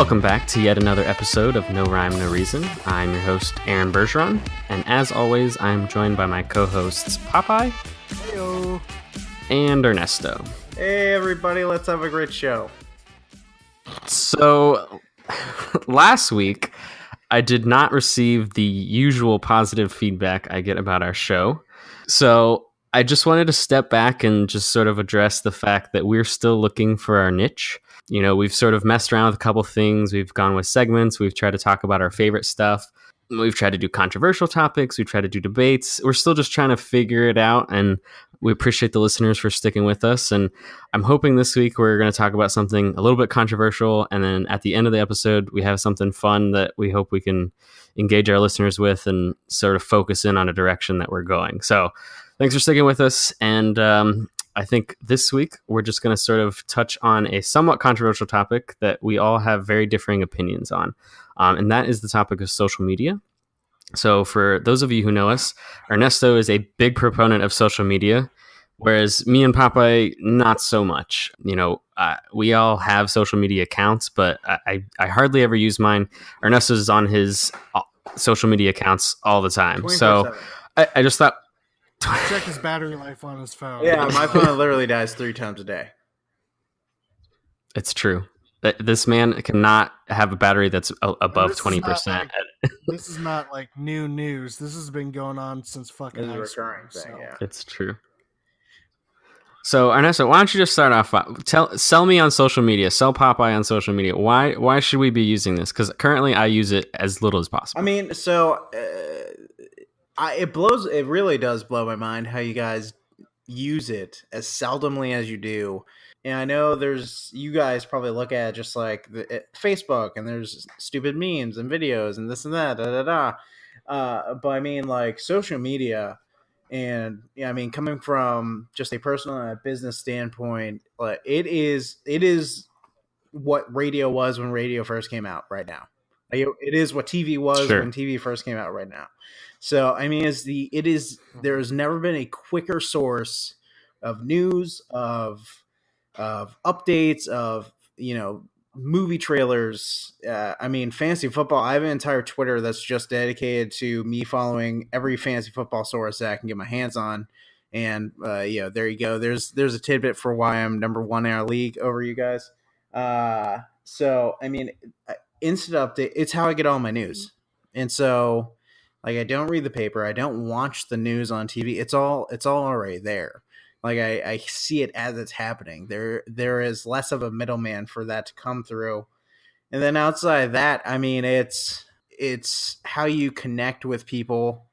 Welcome back to yet another episode of No Rhyme, No Reason. I'm your host, Aaron Bergeron, and as always, I'm joined by my co-hosts, Popeye Heyo. and Ernesto. Hey everybody, let's have a great show. So, last week, I did not receive the usual positive feedback I get about our show. So, I just wanted to step back and just sort of address the fact that we're still looking for our niche. You know, we've sort of messed around with a couple things. We've gone with segments. We've tried to talk about our favorite stuff. We've tried to do controversial topics. We've tried to do debates. We're still just trying to figure it out. And we appreciate the listeners for sticking with us. And I'm hoping this week we're going to talk about something a little bit controversial. And then at the end of the episode, we have something fun that we hope we can engage our listeners with and sort of focus in on a direction that we're going. So thanks for sticking with us. And I think this week we're just going to sort of touch on a somewhat controversial topic that we all have very differing opinions on. And that is the topic of social media. So for those of you who know us, Ernesto is a big proponent of social media, whereas me and Popeye, not so much. You know, we all have social media accounts, but I hardly ever use mine. Ernesto's on his social media accounts all the time. 24/7. So I just thought... Check his battery life on his phone. Yeah, my phone literally dies 3 times a day. It's true. This man cannot have a battery that's above 20%. This is not like new news. This has been going on since fucking This is a high school, recurring thing, yeah. It's true. So Ernesto, why don't you just start off? Sell me on social media. Sell Popeye on social media. Why should we be using this? Because currently I use it as little as possible. I mean, so it really does blow my mind how you guys use it as seldomly as you do. And I know you guys probably look at just like Facebook, and there's stupid memes and videos and this and that, but I mean, like, social media, and I mean, coming from just a personal and a business standpoint, like, it is what radio was when radio first came out. Right now, like, it is what TV was when TV first came out. Right now, so I mean, there's never been a quicker source of news, of updates, of, you know, movie trailers. I mean, fantasy football, I have an entire Twitter that's just dedicated to me following every fantasy football source that I can get my hands on. And there you go. There's a tidbit for why I'm number one in our league over you guys. So I mean, instant update, it's how I get all my news. And so, like, I don't read the paper, I don't watch the news on TV. It's all already there. Like, I see it as it's happening. There is less of a middleman for that to come through. And then outside of that, I mean, it's how you connect with people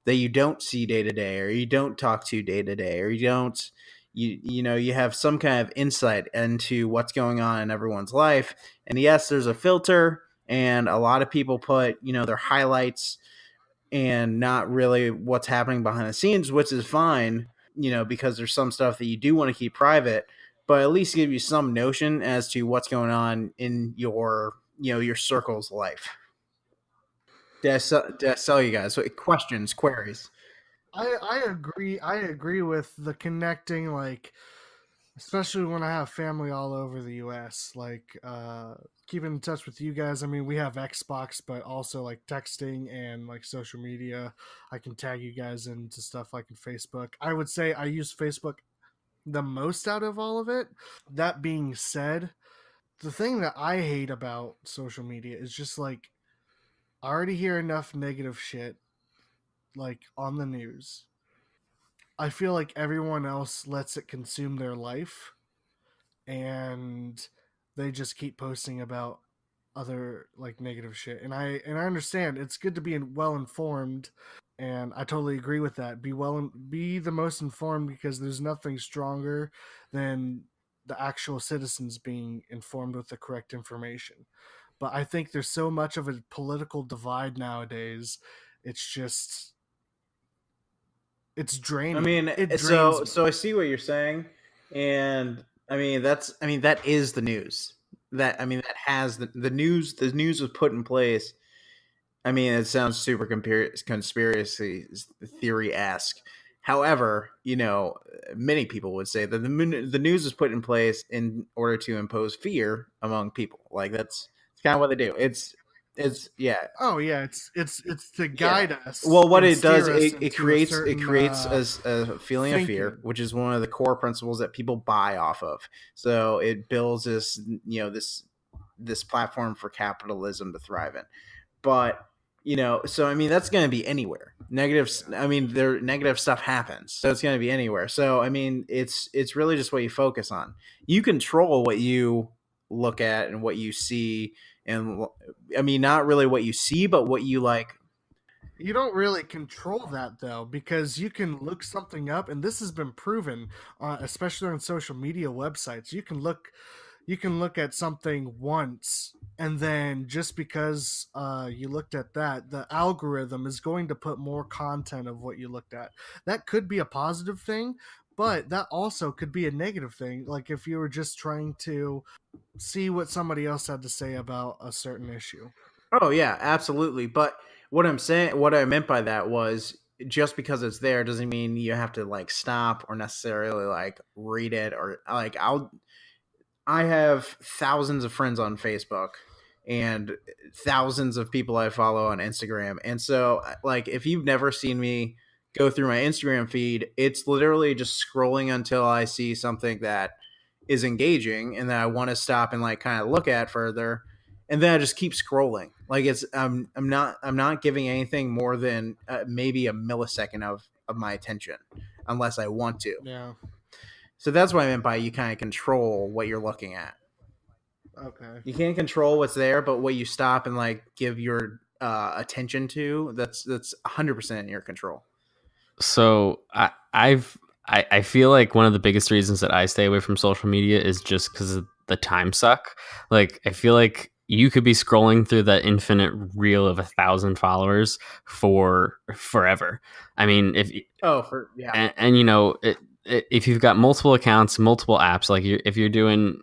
that you don't see day to day, or you don't talk to day to day, or you have some kind of insight into what's going on in everyone's life. And yes, there's a filter, and a lot of people put, their highlights and not really what's happening behind the scenes, which is fine. Because there's some stuff that you do want to keep private, but at least give you some notion as to what's going on in your circle's life. Did I sell you guys? Questions, queries? I agree with the connecting, like, especially when I have family all over the U.S., like, keeping in touch with you guys. I mean, we have Xbox, but also, like, texting and, like, social media. I can tag you guys into stuff like in Facebook. I would say I use Facebook the most out of all of it. That being said, the thing that I hate about social media is just, like, I already hear enough negative shit, like, on the news. I feel like everyone else lets it consume their life, and they just keep posting about other, like, negative shit. And I understand it's good to be well informed, and I totally agree with that. Be the most informed, because there's nothing stronger than the actual citizens being informed with the correct information. But I think there's so much of a political divide nowadays. It's draining. I mean, so I see what you're saying, and I mean, that is the news. That has the news. The news was put in place. I mean, it sounds super conspiracy theory-esque. However, many people would say that the news was put in place in order to impose fear among people. Like, that's It's kind of what they do. It's yeah. Oh yeah, it's to guide us. Well, what and it does, steer us it into a certain, creates a feeling of fear, thinking. which is one of the core principles that people buy off of. So it builds this, this platform for capitalism to thrive in. But so I mean that's going to be anywhere. I mean, negative stuff happens, so it's going to be anywhere. So I mean, it's really just what you focus on. You control what you look at and what you see, and I mean, not really what you see, but what you like. You don't really control that though, because you can look something up, and this has been proven, especially on social media websites. You can look at something once, and then just because you looked at that, the algorithm is going to put more content of what you looked at. That could be a positive thing, but that also could be a negative thing. Like if you were just trying to see what somebody else had to say about a certain issue. Oh yeah, absolutely. But what I meant by that was just because it's there doesn't mean you have to like stop or necessarily like read it or like I have thousands of friends on Facebook and thousands of people I follow on Instagram. And so like if you've never seen me go through my Instagram feed, it's literally just scrolling until I see something that is engaging and that I want to stop and like kind of look at further, and then I just keep scrolling. Like it's I'm not giving anything more than maybe a millisecond of my attention unless I want to. Yeah. So that's what I meant by you kind of control what you're looking at. Okay. You can't control what's there, but what you stop and like give your attention to, that's 100% in your control. So I feel like one of the biggest reasons that I stay away from social media is just because of the time suck. Like I feel like you could be scrolling through that infinite reel of 1,000 followers for forever. I mean, and if you've got multiple accounts, multiple apps, like if you're doing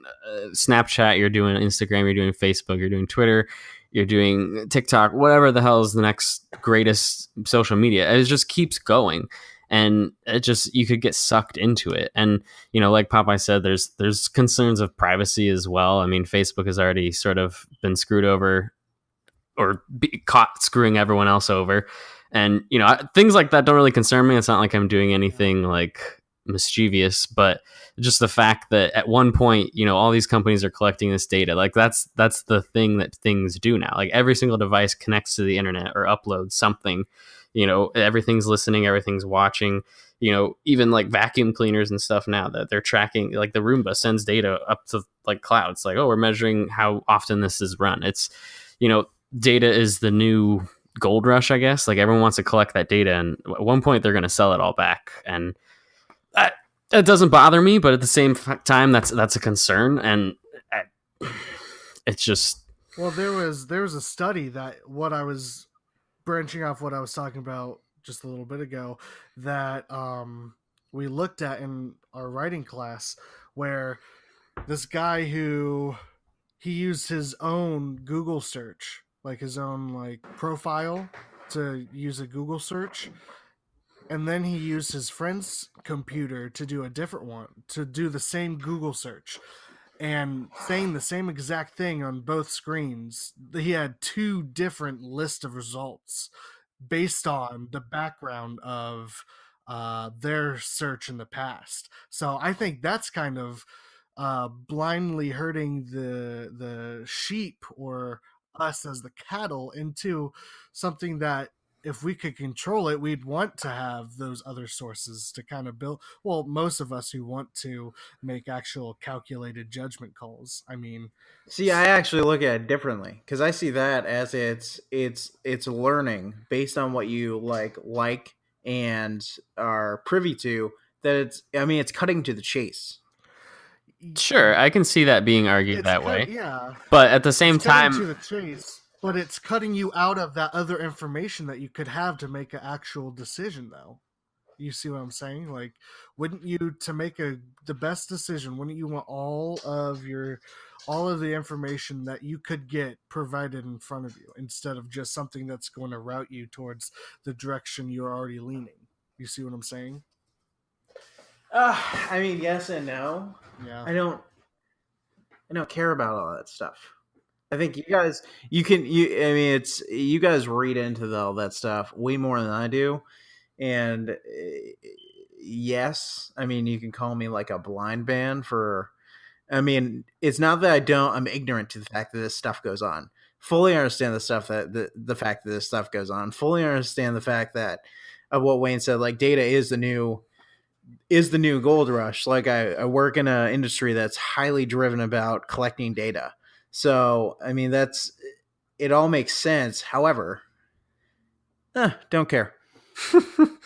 Snapchat, you're doing Instagram, you're doing Facebook, you're doing Twitter, you're doing TikTok, whatever the hell is the next greatest social media, it just keeps going. And it just, you could get sucked into it. And, like Popeye said, there's concerns of privacy as well. I mean, Facebook has already sort of been screwed over or caught screwing everyone else over. And, things like that don't really concern me. It's not like I'm doing anything like mischievous, but just the fact that at one point, all these companies are collecting this data, like that's the thing that things do now. Like every single device connects to the internet or uploads something. Everything's listening, everything's watching. Even like vacuum cleaners and stuff now that they're tracking, like the Roomba sends data up to like clouds, like, oh, we're measuring how often this is run. It's, data is the new gold rush, I guess. Like everyone wants to collect that data, and at one point they're going to sell it all back. And that doesn't bother me, but at the same time, that's a concern, and it's just. Well, there was a study that what I was branching off what I was talking about just a little bit ago that we looked at in our writing class, where this guy he used his own Google search, like his own like profile to use a Google search, and then he used his friend's computer to do a different one, to do the same Google search, and saying the same exact thing on both screens. He had two different lists of results based on the background of their search in the past. So I think that's kind of blindly hurting the sheep, or us as the cattle, into something that if we could control it, we'd want to have those other sources to kind of build. Well, most of us who want to make actual calculated judgment calls. I mean, see, I actually look at it differently because I see that as it's learning based on what you like and are privy to. That it's cutting to the chase. Sure, I can see that being argued that way. Yeah, but at the same time, to the chase. But it's cutting you out of that other information that you could have to make an actual decision, though. You see what I'm saying? Like, wouldn't you, to make the best decision, wouldn't you want all of the information that you could get provided in front of you, instead of just something that's going to route you towards the direction you're already leaning? You see what I'm saying? I mean, yes and no. Yeah. I don't care about all that stuff. I think I mean, it's you guys read into all that stuff way more than I do, and yes, I mean, you can call me like a blind man for. I mean, it's not that I'm ignorant to the fact that this stuff goes on. Fully understand the fact that this stuff goes on. Fully understand the fact that of what Wayne said, like data is the new gold rush. Like I work in an industry that's highly driven about collecting data. So I mean it all makes sense. However, don't care. Don't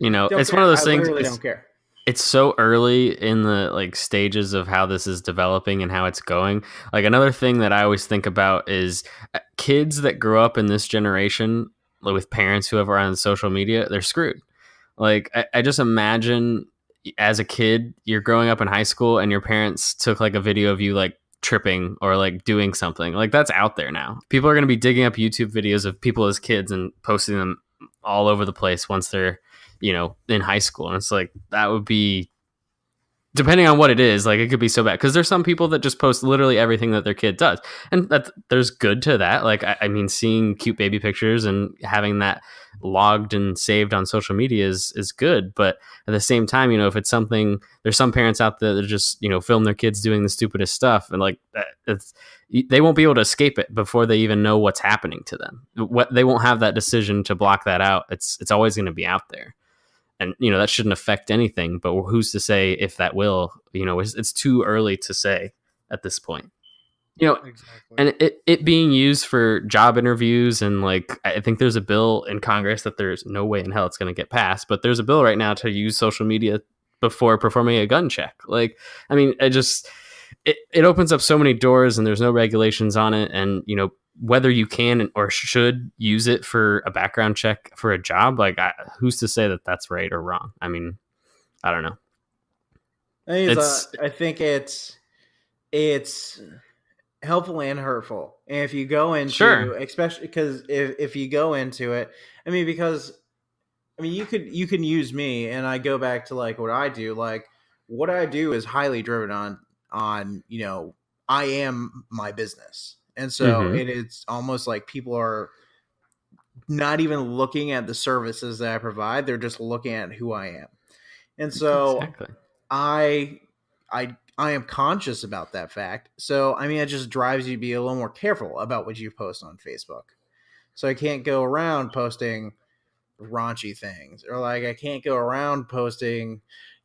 it's care. one of those I things. Literally don't care. It's so early in the like stages of how this is developing and how it's going. Like another thing that I always think about is kids that grow up in this generation with parents who are on social media, they're screwed. Like I just imagine as a kid, you're growing up in high school and your parents took like a video of you like tripping or like doing something. Like that's out there now. People are going to be digging up YouTube videos of people as kids and posting them all over the place once they're in high school. And it's like that would be, depending on what it is, like it could be so bad because there's some people that just post literally everything that their kid does, and that there's good to that. Like I mean, seeing cute baby pictures and having that logged and saved on social media is good, but at the same time, if it's something, there's some parents out there that just film their kids doing the stupidest stuff, and like they won't be able to escape it before they even know what's happening to them. They won't have that decision to block that out. It's always going to be out there. And that shouldn't affect anything, but who's to say if that will? It's too early to say at this point. Exactly. And it being used for job interviews, and like I think there's a bill in Congress that there's no way in hell it's going to get passed, but there's a bill right now to use social media before performing a gun check. Like, I mean, it opens up so many doors, and there's no regulations on it, and whether you can or should use it for a background check for a job, like who's to say that that's right or wrong? I mean, I don't know. I think it's helpful and hurtful. And if you go into, especially because if you go into it, I mean, because I mean, you can use me, and I go back to like what I do. Like what I do is highly driven on I am my business. And so it's almost like people are not even looking at the services that I provide. They're just looking at who I am. And so I am conscious about that fact. So, I mean, it just drives you to be a little more careful about what you post on Facebook. So I can't go around posting raunchy things, or like I can't go around posting,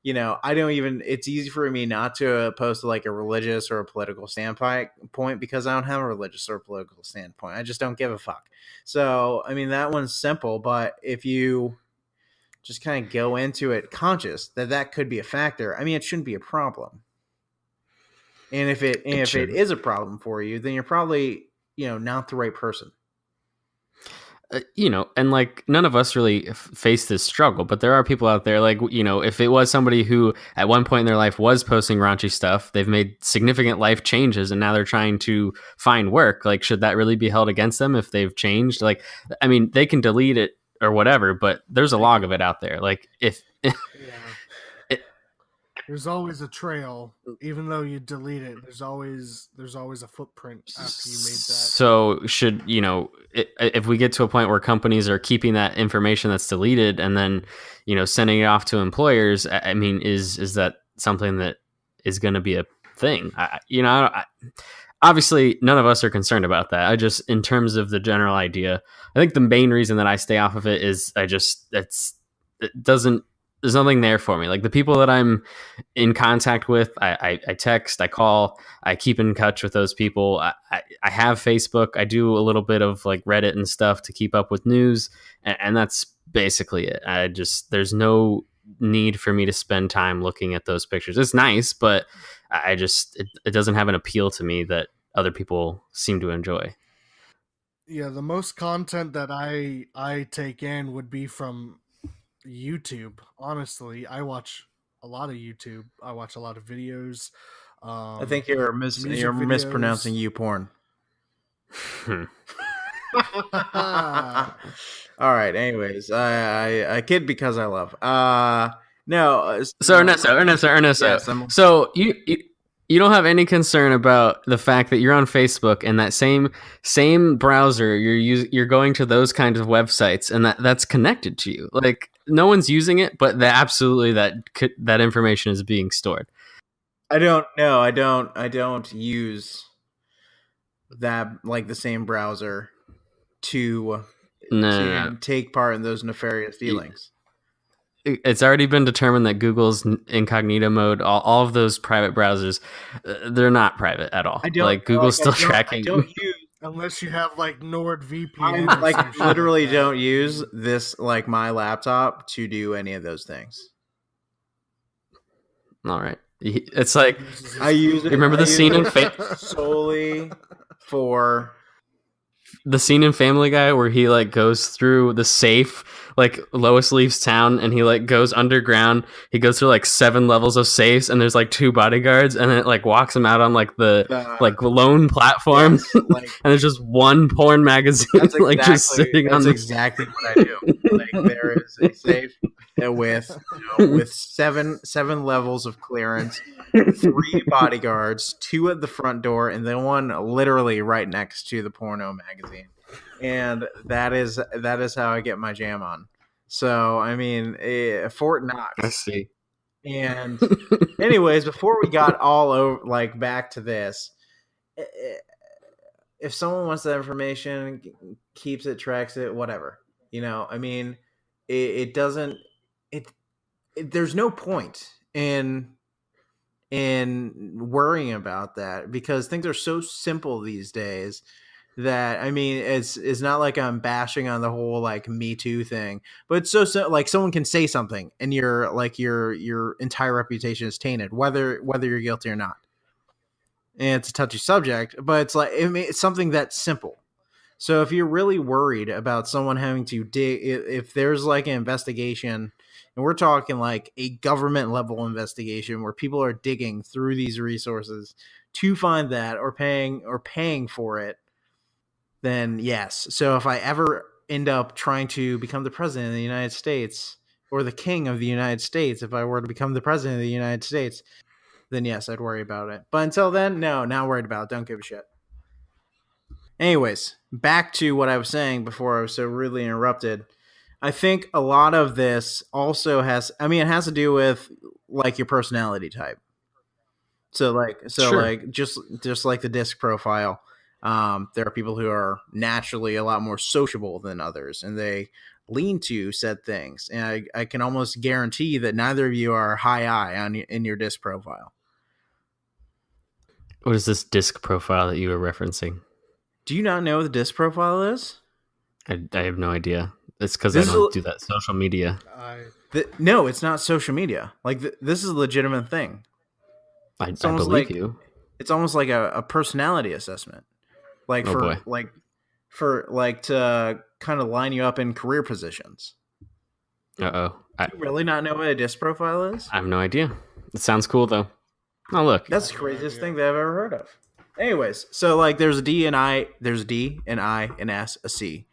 I don't even, it's easy for me not to post like a religious or a political standpoint because I don't have a religious or political standpoint. I just don't give a fuck. So, I mean, that one's simple, but if you just kind of go into it conscious that could be a factor, I mean, it shouldn't be a problem. And if it is a problem for you, then you're probably, not the right person. And like none of us really face this struggle, but there are people out there like, if it was somebody who at one point in their life was posting raunchy stuff, they've made significant life changes and now they're trying to find work. Like, should that really be held against them if they've changed? Like, I mean, they can delete it or whatever, but there's a log of it out there. Like if there's always a trail, even though you delete it. There's always a footprint after you made that. So should if we get to a point where companies are keeping that information that's deleted and then sending it off to employers, I mean, is that something that is going to be a thing? Obviously, none of us are concerned about that. I just, in terms of the general idea, I think the main reason that I stay off of it is there's nothing there for me. Like the people that I'm in contact with, I text, I call, I keep in touch with those people. I have Facebook. I do a little bit of like Reddit and stuff to keep up with news. And that's basically it. There's no need for me to spend time looking at those pictures. It's nice, but it doesn't have an appeal to me that other people seem to enjoy. Yeah. The most content that I take in would be from YouTube. Honestly, I watch a lot of YouTube. I watch a lot of videos. I think you're mispronouncing YouPorn. All right. Anyways, I kid because I love. No. So Ernesto. Yes, So you don't have any concern about the fact that you're on Facebook and that same browser you're going to those kinds of websites and that's connected to you. Like no one's using it, but absolutely that information is being stored. I don't use that like the same browser to No. take part in those nefarious dealings. It's already been determined that Google's incognito mode, all of those private browsers, they're not private at all. Like Google's still tracking. I don't use unless you have like NordVPN. I like literally don't use this like my laptop to do any of those things. All right. It's like I use it. Remember the scene in solely for the scene in Family Guy where he like goes through the safe, like Lois leaves town and he like goes underground. He goes through like 7 levels of safes and there's like 2 bodyguards and it like walks him out on like the like lone platform like, and there's just one porn magazine like just sitting on. That's exactly what I do. Like there is a safe with with seven levels of clearance, 3 bodyguards, 2 at the front door, and then 1 literally right next to the porno magazine. And that is how I get my jam on. So I mean, Fort Knox. I see. And anyways, before we got all over like back to this, if someone wants that information, keeps it, tracks it, whatever. I mean, it doesn't. There's no point in worrying about that because things are so simple these days that I mean it's not like I'm bashing on the whole like Me Too thing, but it's so like someone can say something and your entire reputation is tainted whether you're guilty or not. And it's a touchy subject, but it's like it's something that's simple. So if you're really worried about someone having to dig, if there's like an investigation, and we're talking like a government level investigation where people are digging through these resources to find that or paying for it, then yes. So if I ever end up trying to become the president of the United States or the king of the United States, if I were to become the president of the United States, then yes, I'd worry about it. But until then, no, not worried about it. Don't give a shit. Anyways, back to what I was saying before I was so rudely interrupted. I think a lot of this also has to do with like your personality type. So Sure. like just like the disc profile, there are people who are naturally a lot more sociable than others and they lean to said things. And I can almost guarantee that neither of you are high I in your disc profile. What is this disc profile that you were referencing? Do you not know what the disc profile is? I have no idea. It's because I don't do that social media. No, it's not social media. Like this is a legitimate thing. I believe you. It's almost like a personality assessment. Like to kind of line you up in career positions. Do you really not know what a disc profile is? I have no idea. It sounds cool though. Oh look, that's the craziest thing that I've ever heard of. Anyways, so like there's a D and I, there's a D, an I, an S, a C.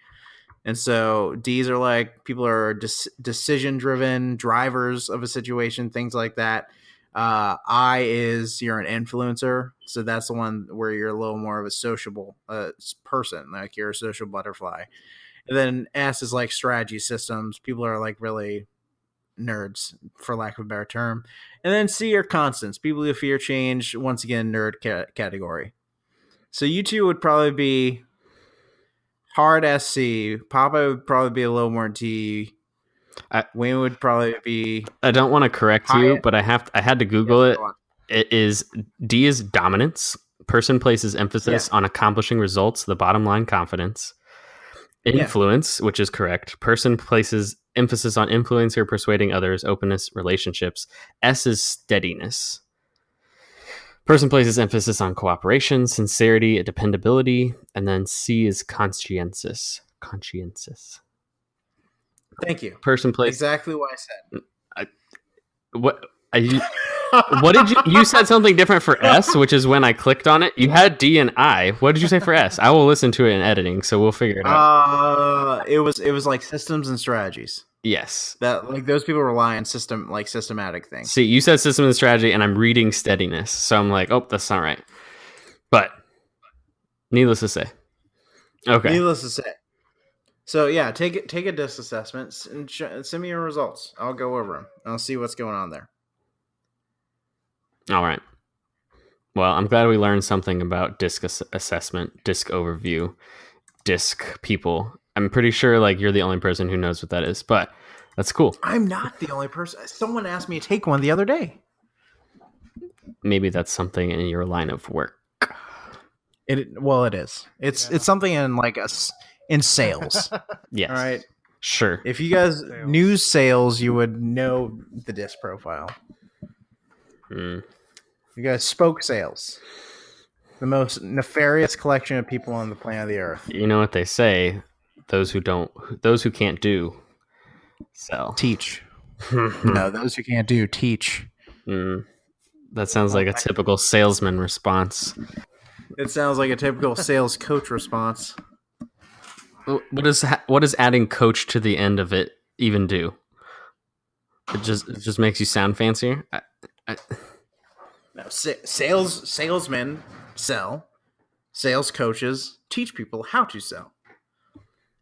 And so D's are like people are decision driven drivers of a situation, things like that. I is you're an influencer. So that's the one where you're a little more of a sociable person, like you're a social butterfly. And then S is like strategy systems. People are like really nerds, for lack of a better term. And then C are constants. People who fear change, once again, nerd category. So you two would probably be hard SC. Papa would probably be a little more D. Wayne would probably be. I don't want to correct you, but I had to Google it. It is D is dominance. Person places emphasis on accomplishing results. The bottom line, confidence. Influence, which is correct. Person places emphasis on influence or persuading others. Openness, relationships. S is steadiness. Person places emphasis on cooperation, sincerity, dependability, and then C is conscientious. Thank you. Person places exactly what I said. What did you said something different for S, which is when I clicked on it. You had D and I. What did you say for S? I will listen to it in editing, so we'll figure it out. It was like systems and strategies. Yes. That like those people rely on systematic things. See, you said system and strategy, and I'm reading steadiness, so I'm like, oh, that's not right. But needless to say, okay. Needless to say. So yeah, take a disc assessment and send me your results. I'll go over them. I'll see what's going on there. All right. Well, I'm glad we learned something about disc assessment, disc overview, disc people. I'm pretty sure like you're the only person who knows what that is, but that's cool. I'm not the only person. Someone asked me to take one the other day. Maybe that's something in your line of work. It is. It's something in like in sales. Yes. All right. Sure. If you guys knew sales, you would know the disc profile. You guys spoke sales. The most nefarious collection of people on the planet of the earth. You know what they say? Those who can't do, sell. Teach. No, those who can't do, teach. That sounds like a typical salesman response. It sounds like a typical sales coach response. What does adding coach to the end of it even do? It just makes you sound fancier. No, salesmen sell. Sales coaches teach people how to sell,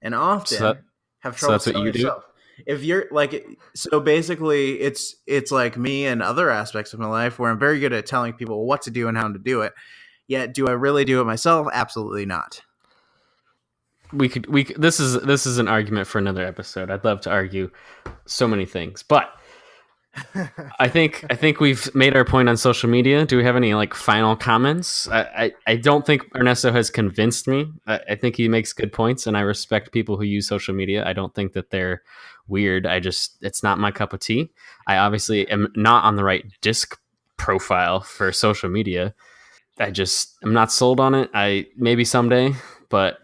and often have trouble. So that's what you do. Yourself. If you're like, so basically, it's like me and other aspects of my life where I'm very good at telling people what to do and how to do it. Yet, do I really do it myself? Absolutely not. This is an argument for another episode. I'd love to argue so many things, but I think we've made our point on social media. Do we have any like final comments? I don't think Ernesto has convinced me. I think he makes good points, and I respect people who use social media. I don't think that they're weird. It's not my cup of tea. I obviously am not on the right disc profile for social media. I'm not sold on it. Maybe someday, but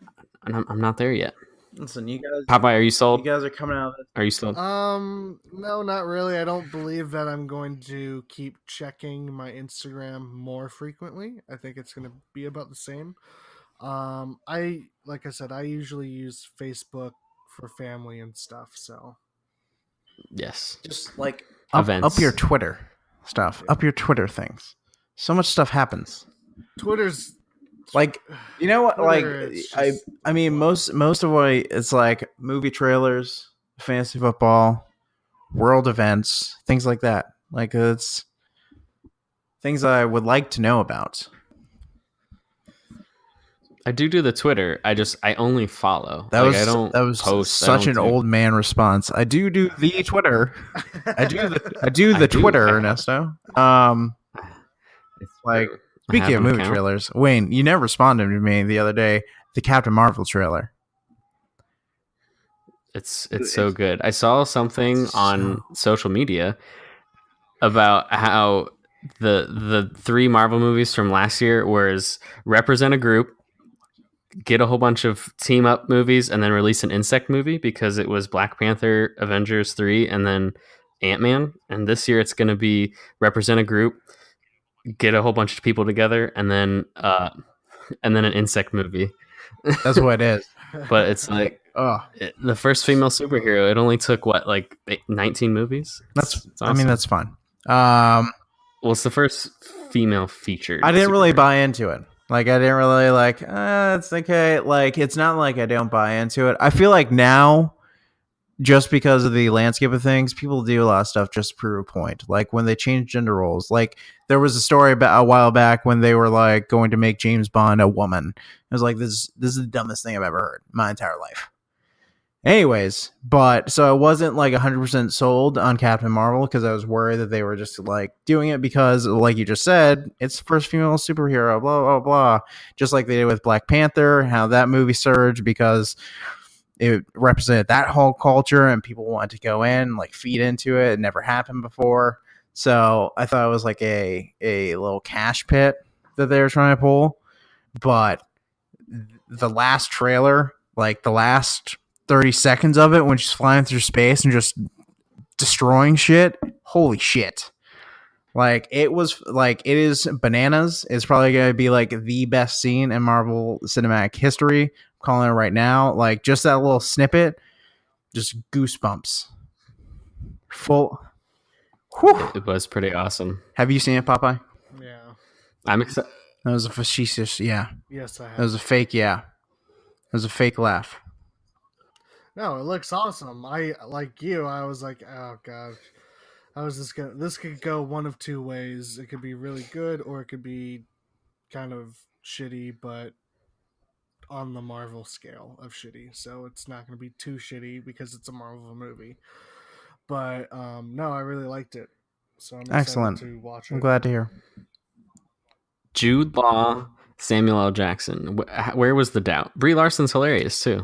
I'm not there yet. Listen, you guys. Popeye, are you sold? You guys are coming out of this. Are you sold? No, not really. I don't believe that I'm going to keep checking my Instagram more frequently. I think it's going to be about the same. Like I said, I usually use Facebook for family and stuff. So yes, just like up your Twitter stuff, up your Twitter things. So much stuff happens. Twitter's like, you know what? Twitter, like, I mean, most of what it's like movie trailers, fantasy football, world events, things like that. Like, it's things I would like to know about. I do the Twitter. I only follow. That like, was post. Such an old man response. I do the Twitter. I do the Twitter, Ernesto. It's like, speaking of movie trailers, Wayne, you never responded to me the other day. The Captain Marvel trailer. It's so good. I saw something on social media about how the 3 Marvel movies from last year was represent a group, get a whole bunch of team up movies, and then release an insect movie, because it was Black Panther, Avengers 3, and then Ant-Man. And this year it's going to be represent a group, get a whole bunch of people together, and then an insect movie. That's what it is. But it's like the first female superhero. It only took 19 movies. That's awesome. I mean, that's fun. Well, it's the first female featured. I didn't really buy into it. Like, I didn't really it's okay. Like, it's not like I don't buy into it. I feel like now, just because of the landscape of things, people do a lot of stuff just to prove a point. Like, when they change gender roles, like there was a story about a while back when they were like going to make James Bond a woman. It was like, this is the dumbest thing I've ever heard in my entire life. Anyways, but so I wasn't like 100% sold on Captain Marvel, because I was worried that they were just like doing it because, like you just said, it's the first female superhero, blah, blah, blah. Just like they did with Black Panther, how that movie surged because it represented that whole culture and people wanted to go in, like, feed into it. It never happened before. So I thought it was like a little cash pit that they were trying to pull. But the last trailer, like the last 30 seconds of it when she's flying through space and just destroying shit, holy shit. Like it was like it is bananas. It's probably gonna be like the best scene in Marvel cinematic history. I'm calling it right now. Like just that little snippet, just goosebumps. Full. Whew. It was pretty awesome. Have you seen it, Popeye? Yeah. I'm excited. That was a facetious, yeah. Yes, I have. That was a fake, yeah. That was a fake laugh. No, it looks awesome. I like you. I was like, oh god. I was just gonna. This could go one of two ways. It could be really good, or it could be kind of shitty, but on the Marvel scale of shitty. So it's not going to be too shitty because it's a Marvel movie. But no, I really liked it. So I'm excited Excellent. to watch it. I'm glad to hear. Jude Law, Samuel L. Jackson. Where was the doubt? Brie Larson's hilarious too.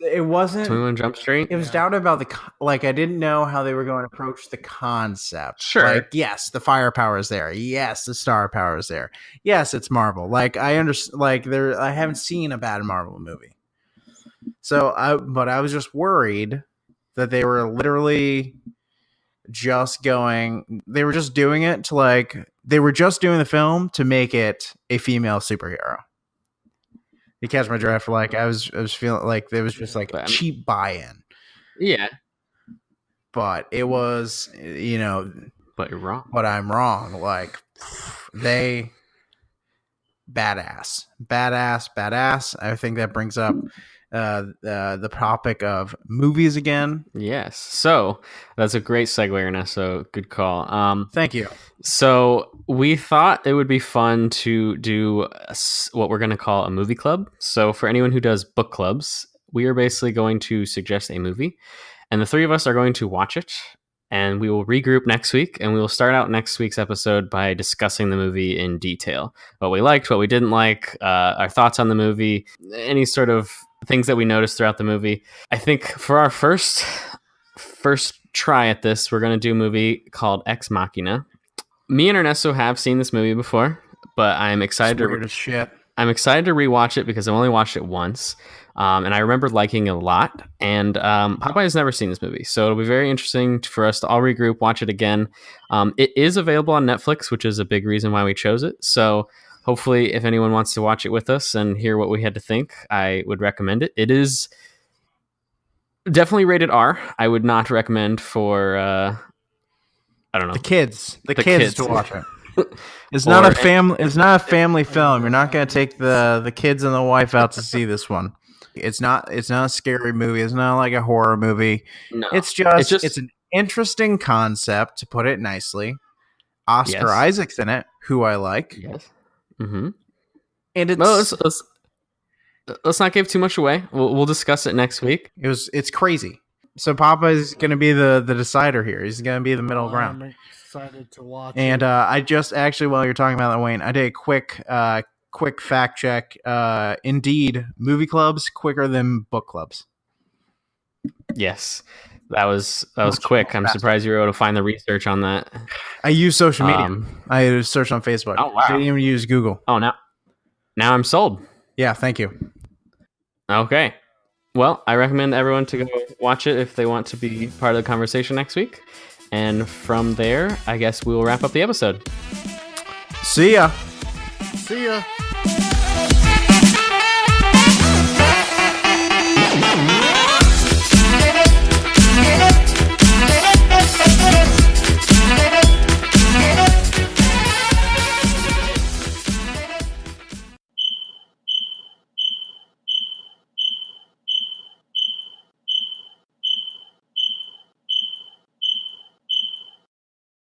It wasn't. 21 Jump Street. It was doubt about I didn't know how they were going to approach the concept. Sure. Like, yes, the firepower is there. Yes, the star power is there. Yes, it's Marvel. Like, I understand. Like, I haven't seen a bad Marvel movie. But I was just worried that they were literally they were just doing it to they were just doing the film to make it a female superhero. You catch my drift? Like I was feeling like there was just like a cheap buy-in. Yeah. But it was, But you're wrong. But I'm wrong. Like they badass. I think that brings up the topic of movies again. Yes. So that's a great segue, Ernesto. Good call. Thank you. So we thought it would be fun to do what we're going to call a movie club. So for anyone who does book clubs, we are basically going to suggest a movie, and the three of us are going to watch it, and we will regroup next week, and we will start out next week's episode by discussing the movie in detail. What we liked, what we didn't like, our thoughts on the movie, any sort of things that we noticed throughout the movie. I think for our first try at this, we're going to do a movie called Ex Machina. Me and Ernesto have seen this movie before, but I'm excited I'm excited to rewatch it because I've only watched it once. And I remember liking it a lot. And Popeye has never seen this movie, so it'll be very interesting for us to all regroup, watch it again. It is available on Netflix, which is a big reason why we chose it. So hopefully, if anyone wants to watch it with us and hear what we had to think, I would recommend it. It is definitely rated R. I would not recommend for I don't know, the kids to watch it. It's not a family film. You're not going to take the kids and the wife out to see this one. It's not a scary movie. It's not like a horror movie. No. It's an interesting concept, to put it nicely. Oscar Isaac's in it, who I like. Yes. Mm-hmm. And it's let's not give too much away. We'll discuss it next week. It's crazy. So Papa's going to be the decider here. He's going to be the middle ground. I'm excited to watch and it. I just actually, while you're talking about that, Wayne, I did a quick fact check. Indeed, movie clubs quicker than book clubs. Yes, that was quick. I'm surprised you were able to find the research on that. I use social media. I searched on Facebook. Oh wow! I didn't even use Google. Oh, now I'm sold. Yeah, thank you. Okay. Well, I recommend everyone to go watch it if they want to be part of the conversation next week. And from there, I guess we will wrap up the episode. See ya. See ya.